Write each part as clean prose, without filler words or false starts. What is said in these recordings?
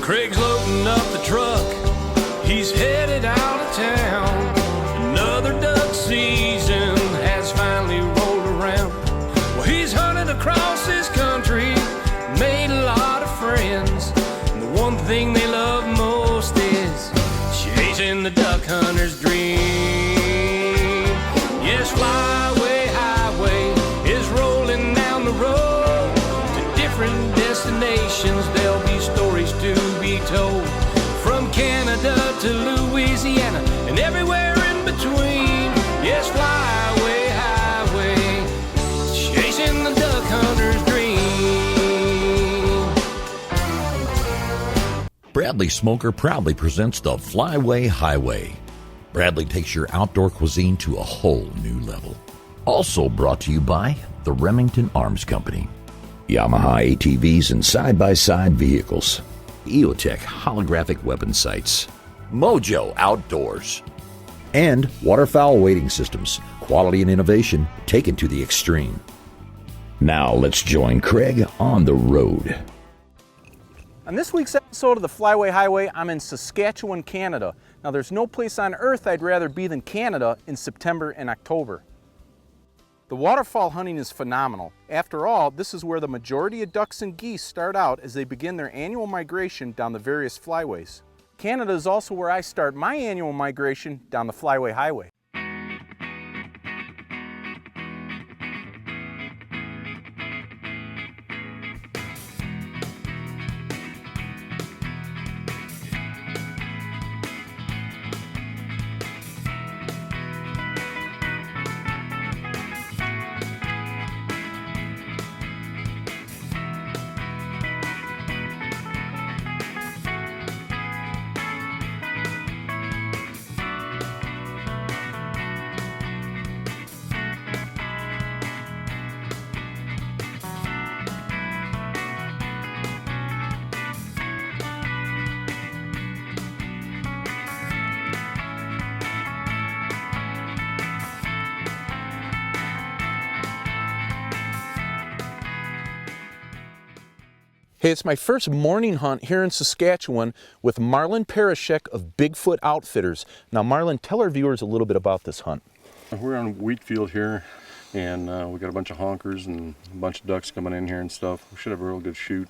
Craig's loading up the truck, he's headed out of town. Another duck season has finally rolled around. Well, he's hunted across this country, made a lot of friends, and the one thing they love most is chasing the duck hunter's dream. Yes, flyway highway is rolling down the road to different destinations. There'll be stories to be told, from Canada to Louisiana and everywhere in between. Yes, flyway highway, chasing the duck hunter's dream. Bradley Smoker proudly presents the Flyway Highway. Bradley takes your outdoor cuisine to a whole new level. Also brought to you by the Remington Arms Company, Yamaha ATVs and side-by-side vehicles, EOTech holographic weapon sights, Mojo Outdoors, and waterfowl wading systems, quality and innovation taken to the extreme. Now let's join Craig on the road. On this week's episode of the Flyway Highway, I'm in Saskatchewan, Canada. Now, there's no place on earth I'd rather be than Canada in September and October. The waterfowl hunting is phenomenal. After all, this is where the majority of ducks and geese start out as they begin their annual migration down the various flyways. Canada is also where I start my annual migration down the Flyway Highway. Hey, it's my first morning hunt here in Saskatchewan with Marlon Parashek of Bigfoot Outfitters. Now, Marlon, tell our viewers a little bit about this hunt. We're on a wheat field here, and we got a bunch of honkers and a bunch of ducks coming in here and stuff. We should have a real good shoot.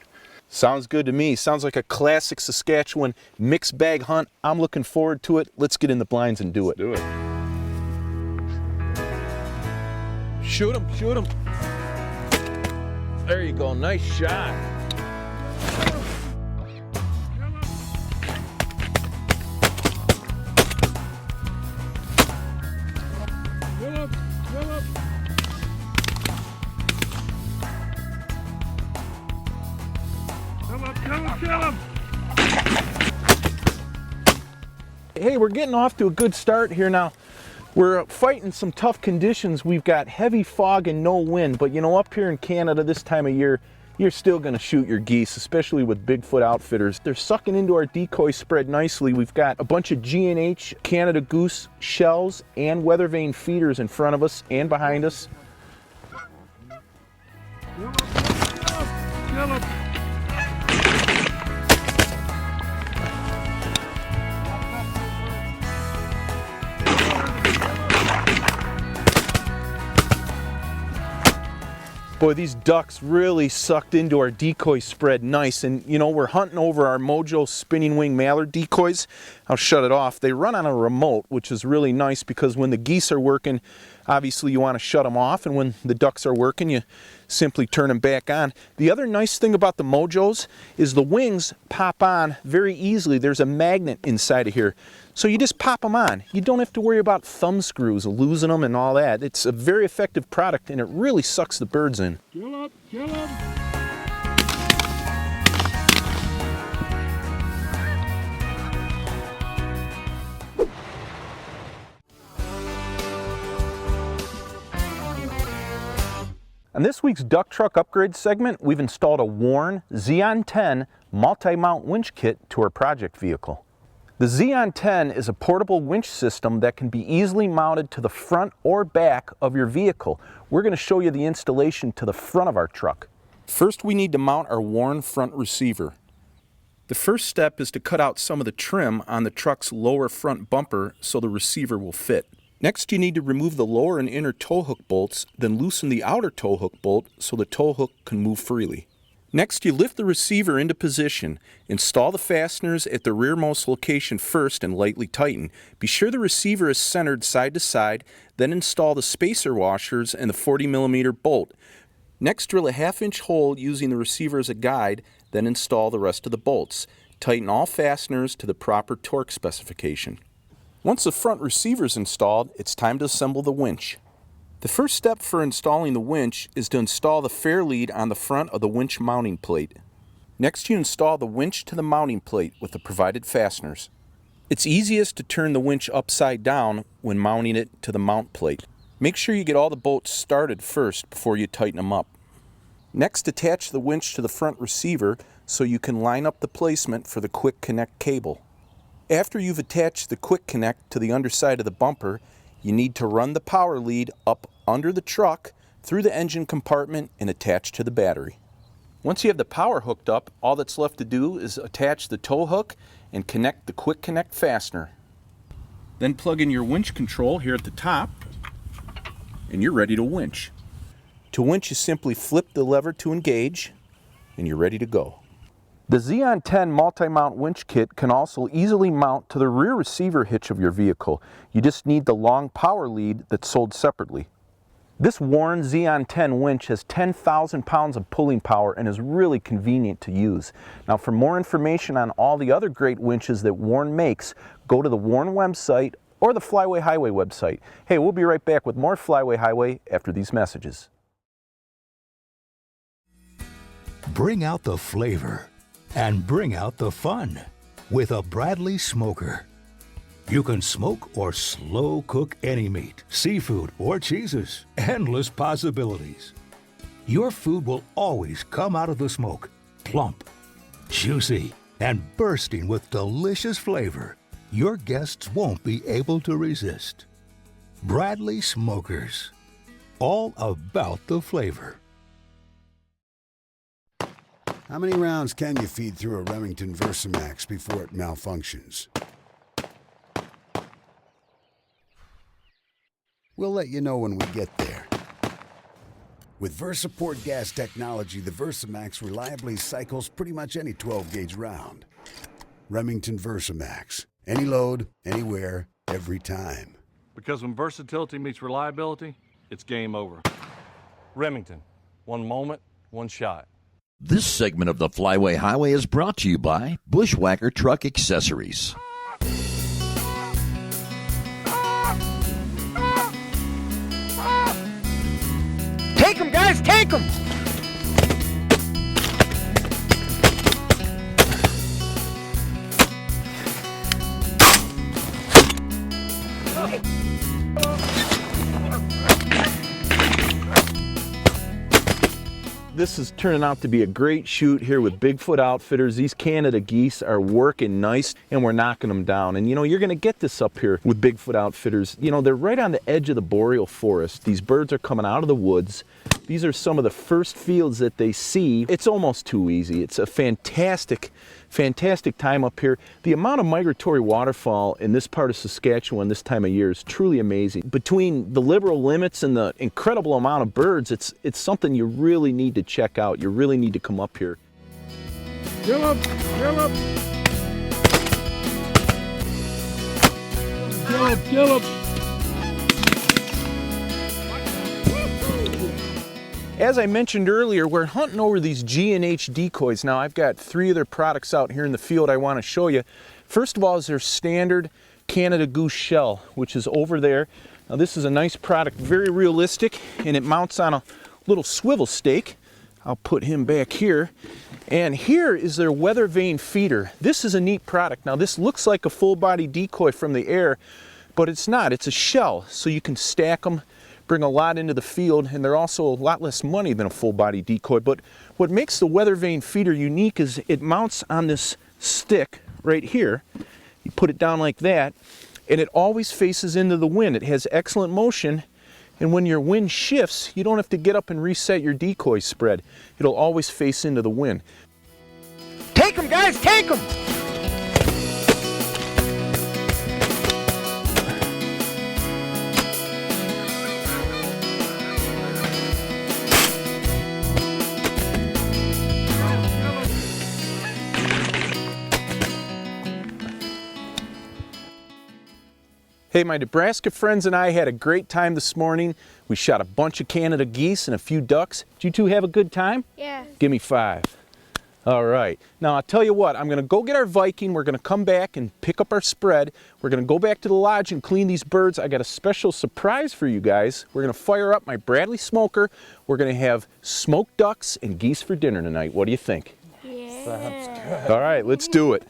Sounds good to me. Sounds like a classic Saskatchewan mixed bag hunt. I'm looking forward to it. Let's get in the blinds and do it. Let's do it. Shoot him, shoot him. There you go, nice shot. Hey, we're getting off to a good start here now. We're fighting some tough conditions. We've got heavy fog and no wind, but you know, up here in Canada this time of year, you're still gonna shoot your geese, especially with Bigfoot Outfitters. They're sucking into our decoy spread nicely. We've got a bunch of G&H Canada goose shells and weather vane feeders in front of us and behind us. Boy, these ducks really sucked into our decoy spread nice. And you know, we're hunting over our Mojo spinning wing mallard decoys. I'll shut it off. They run on a remote, which is really nice because when the geese are working, obviously you want to shut them off, and when the ducks are working, you simply turn them back on. The other nice thing about the Mojos is the wings pop on very easily. There's a magnet inside of here, so you just pop them on. You don't have to worry about thumb screws, losing them and all that. It's a very effective product, and it really sucks the birds in. Kill up, kill up. On this week's Duck Truck Upgrade segment, we've installed a Warn Xeon 10 multi-mount winch kit to our project vehicle. The Xeon 10 is a portable winch system that can be easily mounted to the front or back of your vehicle. We're going to show you the installation to the front of our truck. First, we need to mount our Warn front receiver. The first step is to cut out some of the trim on the truck's lower front bumper so the receiver will fit. Next, you need to remove the lower and inner tow hook bolts, then loosen the outer tow hook bolt so the tow hook can move freely. Next, you lift the receiver into position. Install the fasteners at the rearmost location first and lightly tighten. Be sure the receiver is centered side to side, then install the spacer washers and the 40mm bolt. Next, drill a 1/2-inch hole using the receiver as a guide, then install the rest of the bolts. Tighten all fasteners to the proper torque specification. Once the front receiver is installed, it's time to assemble the winch. The first step for installing the winch is to install the fair lead on the front of the winch mounting plate. Next, you install the winch to the mounting plate with the provided fasteners. It's easiest to turn the winch upside down when mounting it to the mount plate. Make sure you get all the bolts started first before you tighten them up. Next, attach the winch to the front receiver so you can line up the placement for the quick connect cable. After you've attached the quick connect to the underside of the bumper, you need to run the power lead up under the truck, through the engine compartment, and attach to the battery. Once you have the power hooked up, all that's left to do is attach the tow hook and connect the quick connect fastener. Then plug in your winch control here at the top, and you're ready to winch. To winch, you simply flip the lever to engage, and you're ready to go. The Xeon 10 multi-mount winch kit can also easily mount to the rear receiver hitch of your vehicle. You just need the long power lead that's sold separately. This Warn Xeon 10 winch has 10,000 pounds of pulling power and is really convenient to use. Now, for more information on all the other great winches that Warn makes, go to the Warn website or the Flyway Highway website. Hey, we'll be right back with more Flyway Highway after these messages. Bring out the flavor and bring out the fun with a Bradley smoker. You can smoke or slow cook any meat, seafood, or cheeses. Endless possibilities. Your food will always come out of the smoke plump, juicy, and bursting with delicious flavor your guests won't be able to resist. Bradley Smokers. All about the flavor. How many rounds can you feed through a Remington Versamax before it malfunctions? We'll let you know when we get there. With VersaPort gas technology, the Versamax reliably cycles pretty much any 12-gauge round. Remington Versamax. Any load, anywhere, every time. Because when versatility meets reliability, it's game over. Remington. One moment, one shot. This segment of the Flyway Highway is brought to you by Bushwhacker Truck Accessories. Take them, guys, take them! This is turning out to be a great shoot here with Bigfoot Outfitters. These Canada geese are working nice and we're knocking them down. And you know, you're gonna get this up here with Bigfoot Outfitters. You know, they're right on the edge of the boreal forest. These birds are coming out of the woods. These are some of the first fields that they see. It's almost too easy. It's a fantastic time up here. The amount of migratory waterfowl in this part of Saskatchewan this time of year is truly amazing. Between the liberal limits and the incredible amount of birds, it's something you really need to check out. You really need to come up here. Gillum! Gillum! Gillum! Gillum! As I mentioned earlier, we're hunting over these G&H decoys. Now, I've got 3 of their products out here in the field I want to show you. First of all is their standard Canada Goose shell, which is over there. Now, this is a nice product, very realistic, and it mounts on a little swivel stake. I'll put him back here. And here is their weather vane feeder. This is a neat product. Now, this looks like a full body decoy from the air, but it's not. It's a shell, so you can stack them, bring a lot into the field, and they're also a lot less money than a full body decoy. But what makes the weather vane feeder unique is it mounts on this stick right here. You put it down like that, and it always faces into the wind. It has excellent motion, and when your wind shifts, you don't have to get up and reset your decoy spread. It'll always face into the wind. Take them, guys, take them! Hey, my Nebraska friends and I had a great time this morning. We shot a bunch of Canada geese and a few ducks. Did you two have a good time? Yeah. Give me 5. All right. Now, I'll tell you what. I'm going to go get our Viking. We're going to come back and pick up our spread. We're going to go back to the lodge and clean these birds. I got a special surprise for you guys. We're going to fire up my Bradley smoker. We're going to have smoked ducks and geese for dinner tonight. What do you think? Yeah. All right, let's do it.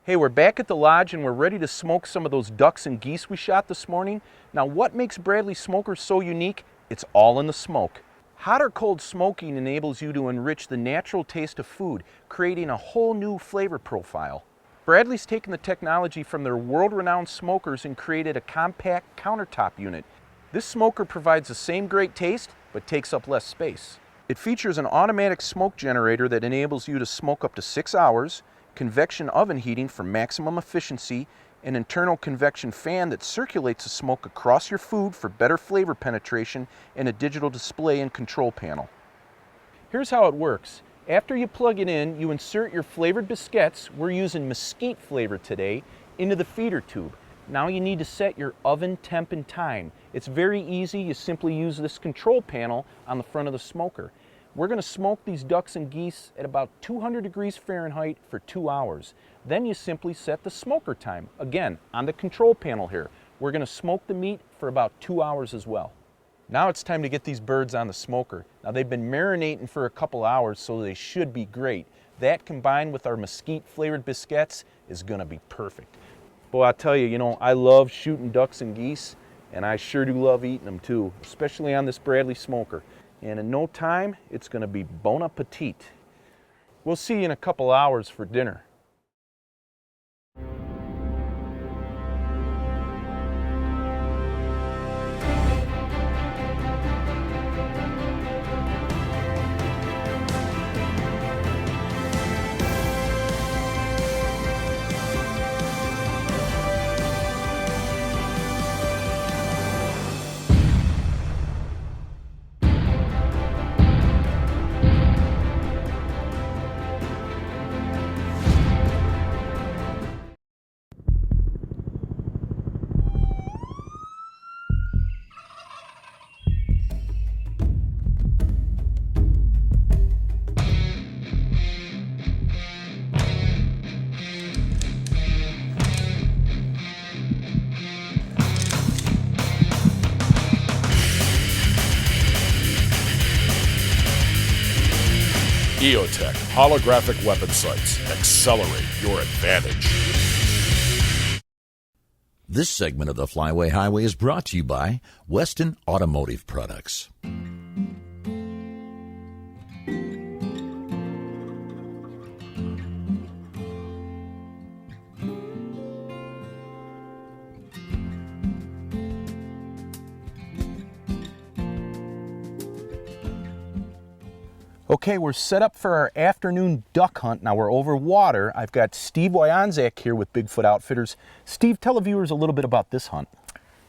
Hey, we're back at the lodge and we're ready to smoke some of those ducks and geese we shot this morning. Now, what makes Bradley smokers so unique? It's all in the smoke. Hot or cold smoking enables you to enrich the natural taste of food, creating a whole new flavor profile. Bradley's taken the technology from their world-renowned smokers and created a compact countertop unit. This smoker provides the same great taste, but takes up less space. It features an automatic smoke generator that enables you to smoke up to 6 hours, convection oven heating for maximum efficiency, an internal convection fan that circulates the smoke across your food for better flavor penetration, and a digital display and control panel. Here's how it works. After you plug it in, you insert your flavored biscuits, we're using mesquite flavor today, into the feeder tube. Now you need to set your oven temp and time. It's very easy. You simply use this control panel on the front of the smoker. We're going to smoke these ducks and geese at about 200 degrees Fahrenheit for 2 hours. Then you simply set the smoker time. Again, on the control panel here. We're going to smoke the meat for about 2 hours as well. Now it's time to get these birds on the smoker. Now they've been marinating for a couple hours, so they should be great. That combined with our mesquite flavored biscuits is going to be perfect. Boy, I'll tell you, I love shooting ducks and geese, and I sure do love eating them too, especially on this Bradley smoker. And in no time, it's going to be bon appetit. We'll see you in a couple hours for dinner. EOTech holographic weapon sights. Accelerate your advantage. This segment of the Flyway Highway is brought to you by Weston Automotive Products. Okay, we're set up for our afternoon duck hunt. Now we're over water. I've got Steve Wyanzak here with Bigfoot Outfitters. Steve, tell the viewers a little bit about this hunt.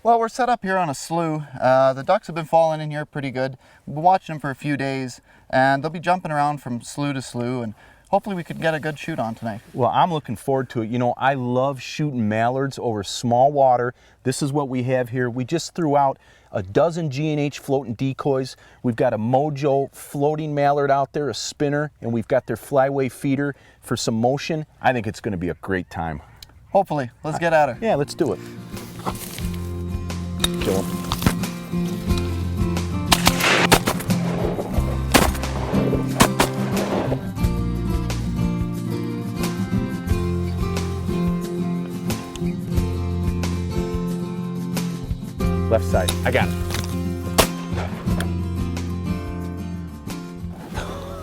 Well, we're set up here on a slough. The ducks have been falling in here pretty good. We've been watching them for a few days, and they'll be jumping around from slough to slough, and hopefully we can get a good shoot on tonight. Well, I'm looking forward to it. I love shooting mallards over small water. This is what we have here. We just threw out a dozen G&H floating decoys. We've got a Mojo floating mallard out there, a spinner, and we've got their flyway feeder for some motion. I think it's going to be a great time. Hopefully. Let's get at her. Yeah, let's do it. Kill him. Left side. I got it.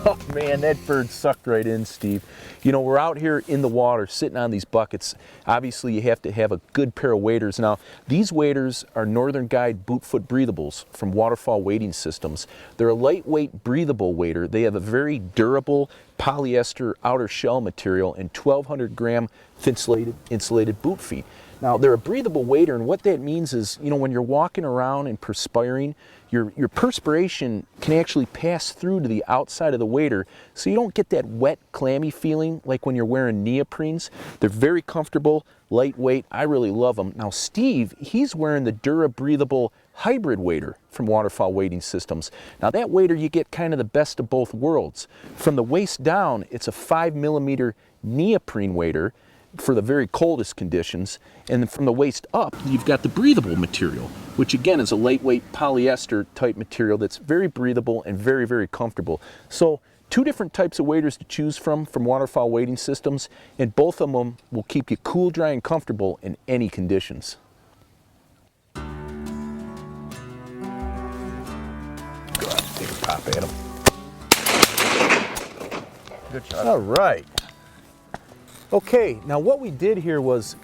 Oh man, that bird sucked right in, Steve. You know, we're out here in the water sitting on these buckets. Obviously, you have to have a good pair of waders. Now, these waders are Northern Guide Bootfoot Breathables from Waterfall Wading Systems. They're a lightweight, breathable wader. They have a very durable polyester outer shell material and 1,200 gram insulated boot feet. Now, they're a breathable wader, and what that means is, you know, when you're walking around and perspiring, your perspiration can actually pass through to the outside of the wader, so you don't get that wet, clammy feeling like when you're wearing neoprenes. They're very comfortable, lightweight. I really love them. Now, Steve, he's wearing the Dura Breathable Hybrid Wader from Waterfall Wading Systems. Now, that wader, you get kind of the best of both worlds. From the waist down, it's a 5mm neoprene wader for the very coldest conditions, and then from the waist up you've got the breathable material, which again is a lightweight polyester type material that's very breathable and very, very comfortable. So two different types of waders to choose from Waterfall Wading Systems, and both of them will keep you cool, dry, and comfortable in any conditions. Go out and take a pop at them. Good shot. All right. Okay, now what we did here was,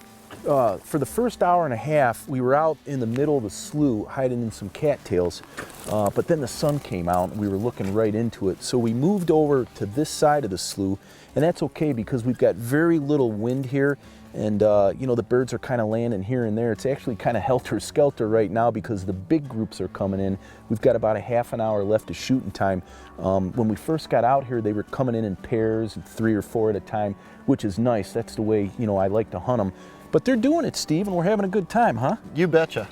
for the first hour and a half, we were out in the middle of the slough hiding in some cattails, but then the sun came out and we were looking right into it. So we moved over to this side of the slough, and that's okay because we've got very little wind here, and you know, the birds are kind of landing here and there. It's actually kind of helter-skelter right now because the big groups are coming in. We've got about a half an hour left of shooting time. When we first got out here, they were coming in pairs, 3 or 4 at a time, which is nice. That's the way, you know, I like to hunt them. But they're doing it, Steve, and we're having a good time, huh? You betcha.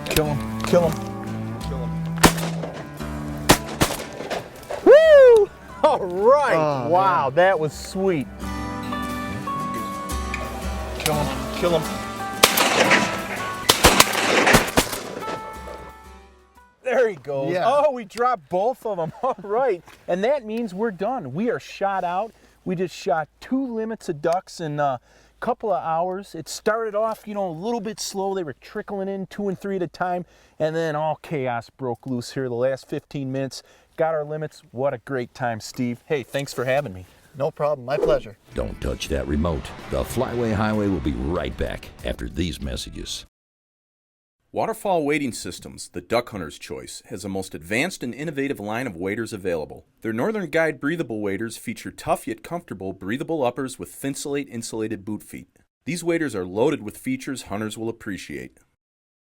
Kill him, kill him. Woo! All right. Oh, wow, that was sweet. Kill him, kill him. There he goes. Yeah. Oh, we dropped both of them. All right. And that means we're done. We are shot out. We just shot 2 limits of ducks in a couple of hours. It started off, you know, a little bit slow. They were trickling in 2 and 3 at a time. And then all chaos broke loose here the last 15 minutes. Got our limits. What a great time, Steve. Hey, thanks for having me. No problem. My pleasure. Don't touch that remote. The Flyway Highway will be right back after these messages. Waterfall Wading Systems, the duck hunter's choice, has the most advanced and innovative line of waders available. Their Northern Guide breathable waders feature tough yet comfortable breathable uppers with Thinsulate insulated boot feet. These waders are loaded with features hunters will appreciate.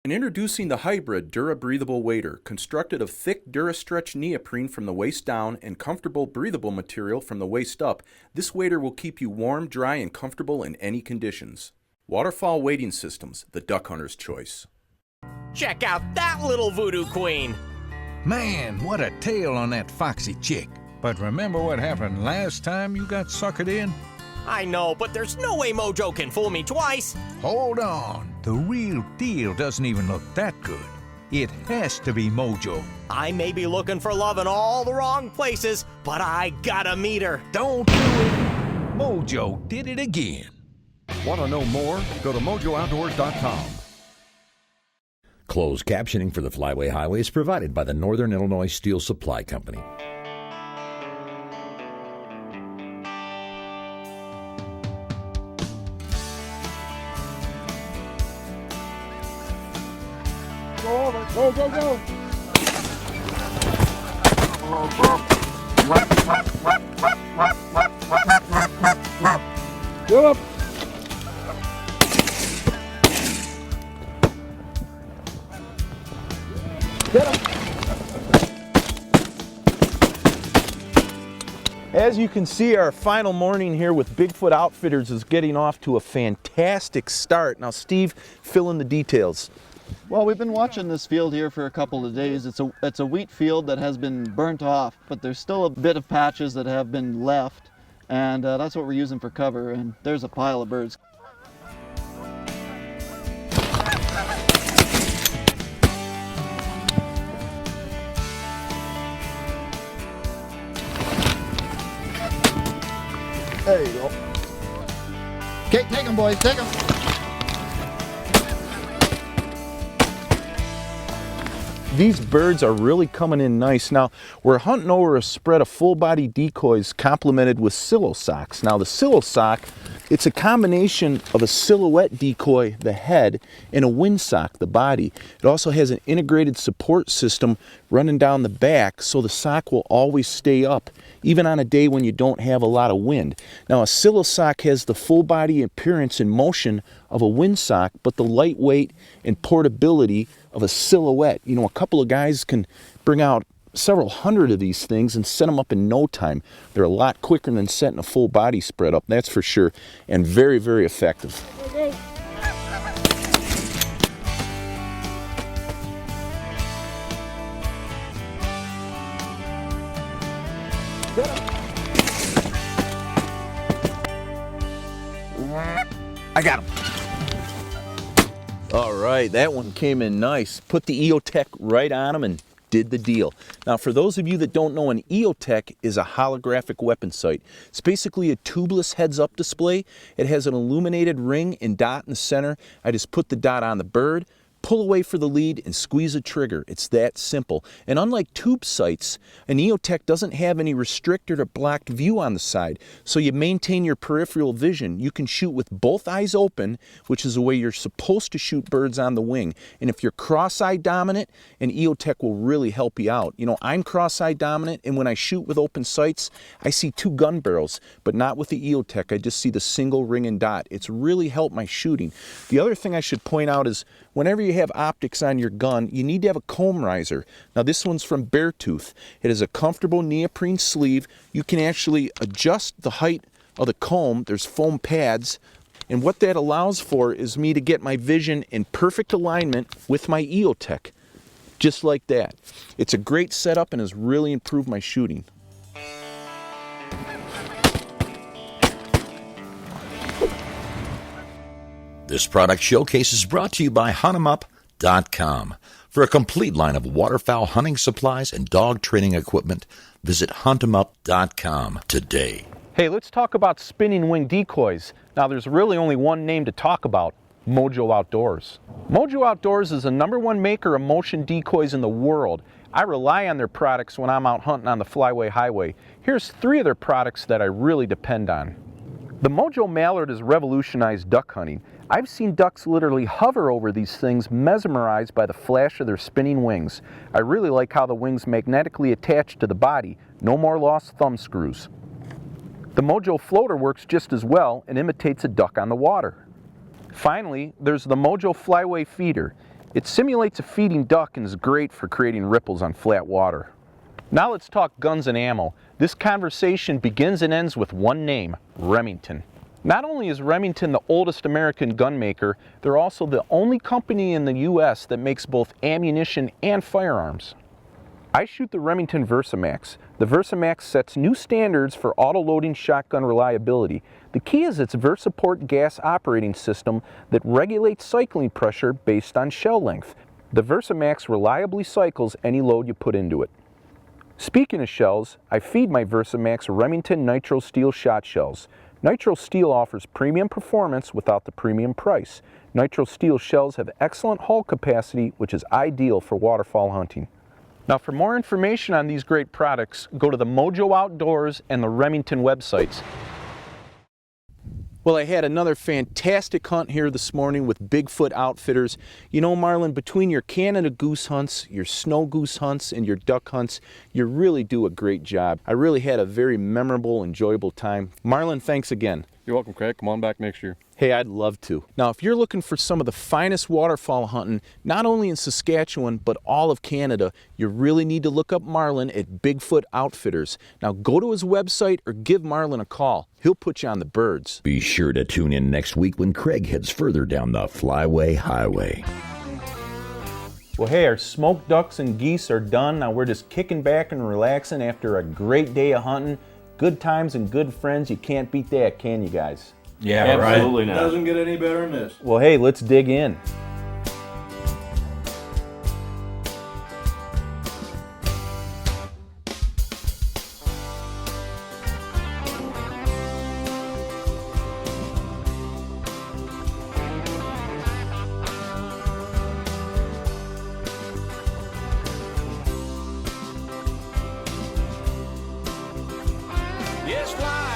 And introducing the hybrid Dura breathable wader, constructed of thick DuraStretch neoprene from the waist down and comfortable breathable material from the waist up, this wader will keep you warm, dry, and comfortable in any conditions. Waterfall Wading Systems, the duck hunter's choice. Check out that little voodoo queen! Man, what a tail on that foxy chick. But remember what happened last time you got suckered in? I know, but there's no way Mojo can fool me twice. Hold on. The real deal doesn't even look that good. It has to be Mojo. I may be looking for love in all the wrong places, but I gotta meet her. Don't do it. Mojo did it again. Want to know more? Go to MojoOutdoors.com. Closed captioning for the Flyway Highway is provided by the Northern Illinois Steel Supply Company. Go over. Go, go, go. Get up. As you can see, our final morning here with Bigfoot Outfitters is getting off to a fantastic start. Now, Steve, fill in the details. Well, we've been watching this field here for a couple of days. It's a wheat field that has been burnt off, but there's still a bit of patches that have been left, and that's what we're using for cover, and there's a pile of birds. There you go. Okay, take them, boys, take them. These birds are really coming in nice. Now, we're hunting over a spread of full-body decoys complemented with silo socks. Now, the silo sock, it's a combination of a silhouette decoy, the head, and a wind sock, the body. It also has an integrated support system running down the back, so the sock will always stay up, even on a day when you don't have a lot of wind. Now, a silo sock has the full-body appearance and motion of a wind sock, but the lightweight and portability of a silhouette. You know, a couple of guys can bring out several hundred of these things and set them up in no time. They're a lot quicker than setting a full body spread up, that's for sure, and very, very effective. I got him. All right, that one came in nice. Put the EOTech right on him and did the deal. Now, for those of you that don't know, an EOTech is a holographic weapon sight. It's basically a tubeless heads-up display. It has an illuminated ring and dot in the center. I just put the dot on the bird, pull away for the lead, and squeeze a trigger. It's that simple. And unlike tube sights, an EOTech doesn't have any restricted or blocked view on the side, so you maintain your peripheral vision. You can shoot with both eyes open, which is the way you're supposed to shoot birds on the wing. And if you're cross-eye dominant, an EOTech will really help you out. You know, I'm cross-eye dominant, and when I shoot with open sights, I see two gun barrels, but not with the EOTech. I just see the single ring and dot. It's really helped my shooting. The other thing I should point out is whenever you have optics on your gun, you need to have a comb riser. Now, this one's from Beartooth. It has a comfortable neoprene sleeve. You can actually adjust the height of the comb. There's foam pads. And what that allows for is me to get my vision in perfect alignment with my EOTech. Just like that. It's a great setup and has really improved my shooting. This product showcase is brought to you by HuntEmUp.com. For a complete line of waterfowl hunting supplies and dog training equipment, visit HuntEmUp.com today. Hey, let's talk about spinning wing decoys. Now, there's really only one name to talk about: Mojo Outdoors. Mojo Outdoors is the #1 maker of motion decoys in the world. I rely on their products when I'm out hunting on the Flyway Highway. Here's 3 of their products that I really depend on. The Mojo Mallard has revolutionized duck hunting. I've seen ducks literally hover over these things, mesmerized by the flash of their spinning wings. I really like how the wings magnetically attach to the body. No more lost thumb screws. The Mojo Floater works just as well and imitates a duck on the water. Finally, there's the Mojo Flyway Feeder. It simulates a feeding duck and is great for creating ripples on flat water. Now let's talk guns and ammo. This conversation begins and ends with one name: Remington. Not only is Remington the oldest American gun maker, they're also the only company in the US that makes both ammunition and firearms. I shoot the Remington Versamax. The Versamax sets new standards for auto-loading shotgun reliability. The key is its VersaPort gas operating system that regulates cycling pressure based on shell length. The Versamax reliably cycles any load you put into it. Speaking of shells, I feed my Versamax Remington Nitro Steel shot shells. Nitro Steel offers premium performance without the premium price. Nitro Steel shells have excellent hull capacity, which is ideal for waterfowl hunting. Now, for more information on these great products, go to the Mojo Outdoors and the Remington websites. Well, I had another fantastic hunt here this morning with Bigfoot Outfitters. You know, Marlon, between your Canada goose hunts, your snow goose hunts, and your duck hunts, you really do a great job. I really had a very memorable, enjoyable time. Marlon, thanks again. You're welcome, Craig. Come on back next year. Hey, I'd love to. Now, if you're looking for some of the finest waterfowl hunting, not only in Saskatchewan, but all of Canada, you really need to look up Marlon at Bigfoot Outfitters. Now, go to his website or give Marlon a call. He'll put you on the birds. Be sure to tune in next week when Craig heads further down the Flyway Highway. Well, hey, our smoked ducks and geese are done. Now we're just kicking back and relaxing after a great day of hunting. Good times and good friends. You can't beat that, can you guys? Yeah, absolutely right. not. Doesn't get any better than this. Well, hey, let's dig in. Yes, fly